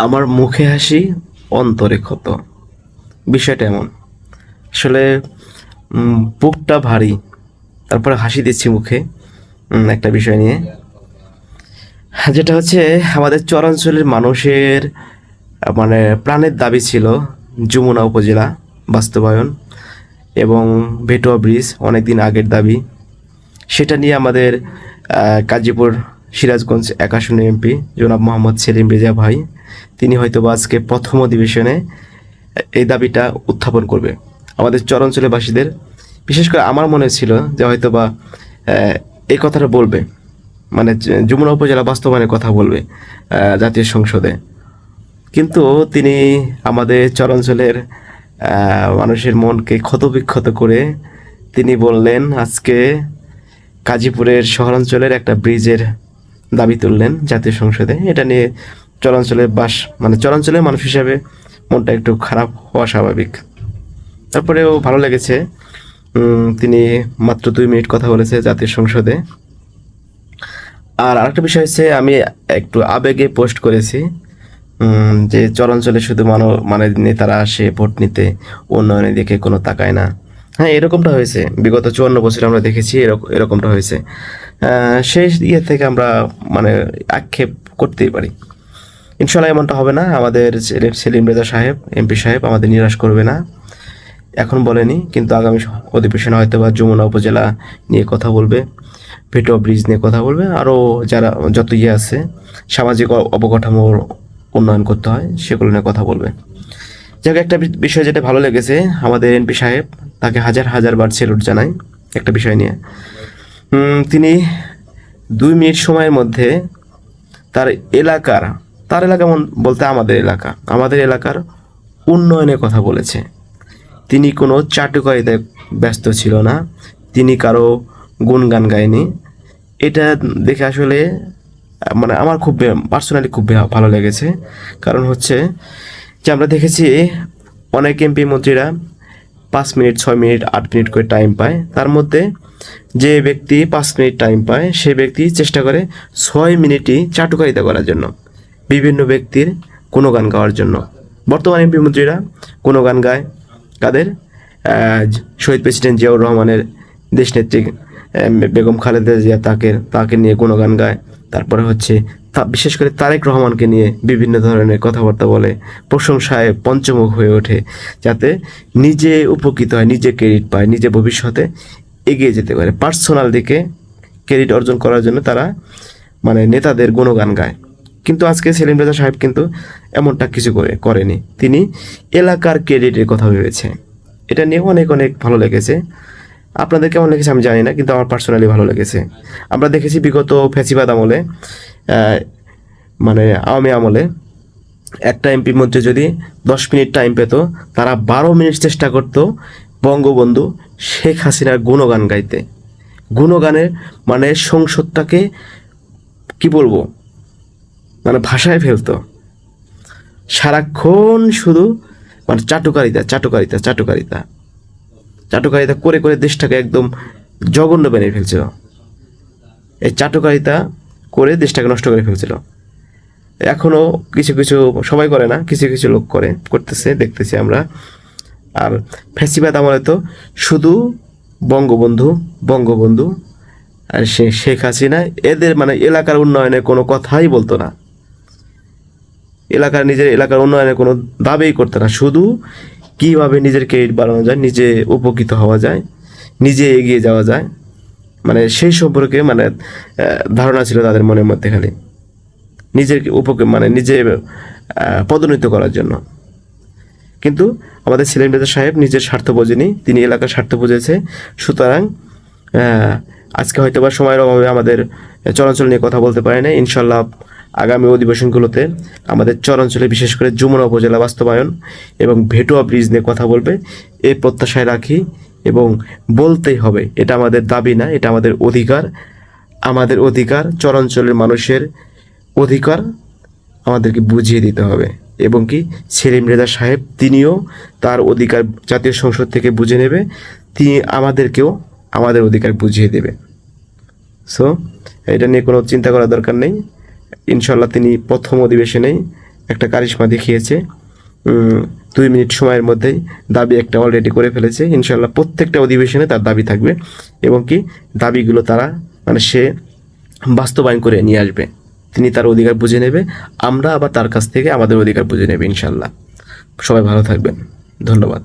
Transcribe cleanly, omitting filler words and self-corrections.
আমার মুখে হাসি অন্তরে ক্ষত। বিষয়টা এমন, আসলে বুকটা ভারী, তারপরে হাসি দিচ্ছি মুখে একটা বিষয় নিয়ে, যেটা হচ্ছে আমাদের চরাঞ্চলের মানুষের মানে প্রাণের দাবি ছিল যমুনা উপজেলা বাস্তবায়ন এবং ভেটোয়া ব্রিজ অনেক দিন আগের দাবি। সেটা নিয়ে আমাদের গাজীপুর সিরাজগঞ্জ ১ আসনের এমপি জনাব মোহাম্মদ সেলিম রেজা ভাই, তিনি হয়তো আজকে প্রথম অধিবেশনে এই দাবিটা উত্থাপন করবে আমাদের চরাঞ্চলবাসীদের। বিশেষ করে আমার মনে ছিল যে হয়তো বা এই কথাটা বলবে, মানে যমুনা উপজেলা বাস্তবায়নের কথা বলবে জাতীয় সংসদে। কিন্তু তিনি আমাদের চরাঞ্চলের মানুষের মনকে ক্ষতবিক্ষত করে তিনি বললেন আজকে গাজীপুরের শহরাঞ্চলের একটা ব্রিজের দাবি তুললেন জাতীয় সংসদে। এটা নিয়ে চরাঞ্চলের মানুষ হিসাবে মনটা একটু খারাপ হওয়া স্বাভাবিক। তারপরেও ভালো লেগেছে, তিনি মাত্র 2 মিনিট কথা বলেছে জাতীয় সংসদে। আর আরেকটা বিষয় হচ্ছে, আমি একটু আবেগে পোস্ট করেছি যে চরাঞ্চলে শুধু নেতারা আসে ভোট নিতে, উন্নয়নের দিকে কোনো তাকায় না। হ্যাঁ, এরকমটা হয়েছে বিগত 54 বছর আমরা দেখেছি, এরকমটা হয়েছে। সেই ইয়ে থেকে আমরা আক্ষেপ করতেই পারি। ইনশাল্লাহ এমনটা হবে না। আমাদের সেলিম রেজা সাহেব, এমপি সাহেব আমাদের নিরাশ করবে না, এখন বলেনি, কিন্তু আগামী অধিবেশনে হয়তো বা যমুনা উপজেলা নিয়ে কথা বলবে, ভেটোয়া ব্রিজ নিয়ে কথা বলবে, আরও যারা যত ইয়ে আছে সামাজিক অবকাঠামোর উন্নয়ন করতে হয় সেগুলো নিয়ে কথা বলবে। যাক, একটা বিষয় যেটা ভালো লেগেছে, আমাদের এমপি সাহেব, তাকে হাজার হাজার বার স্যালুট জানাই একটা বিষয় নিয়ে। তিনি 2 মিনিট সময়ের মধ্যে তার এলাকা বলতে আমাদের এলাকার উন্নয়নের কথা বলেছে। তিনি কোনো চাটুকারিতায় ব্যস্ত ছিল না, তিনি কারো গুণগান গায়নি। এটা দেখে আসলে আমার পার্সোনালি খুব ভালো লেগেছে। কারণ হচ্ছে যে আমরা দেখেছি অনেক এমপি মন্ত্রীরা 5 মিনিট, 6 মিনিট, 8 মিনিট করে টাইম পায়। তার মধ্যে যে ব্যক্তি 5 মিনিট টাইম পায় সে ব্যক্তি চেষ্টা করে 6 মিনিটই চাটুকারিতা করার জন্য, বিভিন্ন ব্যক্তির গুণগান গাওয়ার জন্য। বর্তমান এমপি মন্ত্রীরা গুণগান গায় কাদের? শহীদ প্রেসিডেন্ট জিয়াউর রহমানের, দেশনেত্রী বেগম খালেদা জিয়া, তাকে নিয়ে গুণগান গায়। তারপরে হচ্ছে বিশেষ করে তারেক রহমানকে নিয়ে বিভিন্ন ধরনের কথাবার্তা বলে, প্রশংসায় পঞ্চমুখ হয়ে ওঠে, যাতে নিজে উপকৃত হয়, নিজে ক্রেডিট পায়, নিজে ভবিষ্যতে এগিয়ে যেতে পারে। পার্সোনাল দিকে ক্রেডিট অর্জন করার জন্য তারা নেতাদের গুণগান গায়। কিন্তু আজকে সেলিম রেজা সাহেব কিন্তু এমনটা কিছু করেনি, তিনি এলাকার ক্রেডিটের কথা ভেবেছে। এটা নিয়ে অনেক অনেক ভালো লেগেছে। আপনাদের কেমন লেগেছে আমি জানি না, কিন্তু আমার পার্সোনালি ভালো লেগেছে। আমরা দেখেছি বিগত ফ্যাসিবাদ আমলে, আওয়ামী আমলে একটা এমপি মধ্যে যদি 10 মিনিট টাইম পেত, তারা 12 মিনিট চেষ্টা করত বঙ্গবন্ধু শেখ হাসিনার গুণগান গাইতে। গুণগানের সংসদটাকে কি বলবো, ভাষায় ফেলতো। সারাক্ষণ শুধু চাটুকারিতা চাটুকারিতা চাটুকারিতা চাটুকারিতা করে করে দেশটাকে একদম জঘন্য বানিয়ে ফেলছিল। এই চাটুকারিতা করে দেশটাকে নষ্ট করে ফেলছিল। এখনও কিছু কিছু, সবাই করে না, কিছু কিছু লোক করতেছে, দেখতেছি আমরা। আর ফ্যাসিবাদ আমলে তো শুধু বঙ্গবন্ধু বঙ্গবন্ধু আর শেখ হাসিনা, এদের এলাকার উন্নয়নের কোনো কথাই বলতো না, নিজের এলাকার উন্নয়নের কোনো দাবিই করতো না। শুধু কীভাবে নিজের ক্রেডিট বাড়ানো যায়, নিজে উপকৃত হওয়া যায়, নিজে এগিয়ে যাওয়া যায়, সেই সম্পর্কে ধারণা ছিল তাদের মনের মধ্যে, খালি নিজের নিজে পদোন্নত করার জন্য। কিন্তু আমাদের সেলিম রেজা সাহেব নিজের স্বার্থ বোঝেনি, তিনি এলাকার স্বার্থ বুঝেছে। সুতরাং আজকে হয়তো বা সময়ের অভাবে আমাদের চরাঞ্চল নিয়ে কথা বলতে পারে না। ইনশাল্লাহ আগামী অধিবেশনগুলোতে আমাদের চরাঞ্চলে, বিশেষ করে যমুনা উপজেলা বাস্তবায়ন এবং ভেটোয়া ব্রিজ নিয়ে কথা বলবে, এই প্রত্যাশায় রাখি। এবং বলতেই হবে, এটা আমাদের দাবি না, এটা আমাদের অধিকার। আমাদের অধিকার, চরাঞ্চলের মানুষের অধিকার আমাদেরকে বুঝিয়ে দিতে হবে। এবং কি সেলিম রেজা সাহেব, তিনিও তার অধিকার জাতীয় সংসদ থেকে বুঝে নেবে, তিনি আমাদেরকেও আমাদের অধিকার বুঝিয়ে দেবে। সো এটা নিয়ে কোনো চিন্তা করার দরকার নেই। ইনশাল্লাহ তিনি প্রথম অধিবেশনেই একটা কারিশমা দেখিয়েছে। 2 মিনিট সময়ের মধ্যেই দাবি একটা অলরেডি করে ফেলেছে। ইনশাল্লাহ প্রত্যেকটা অধিবেশনে তার দাবি থাকবে এবং কি দাবিগুলো তারা মানে সে বাস্তবায়ন করে নিয়ে আসবে। তিনি তার অধিকার বুঝে নেবে, আমরা আবার তার কাছ থেকে আমাদের অধিকার বুঝে নেবে ইনশাল্লাহ। সবাই ভালো থাকবেন, ধন্যবাদ।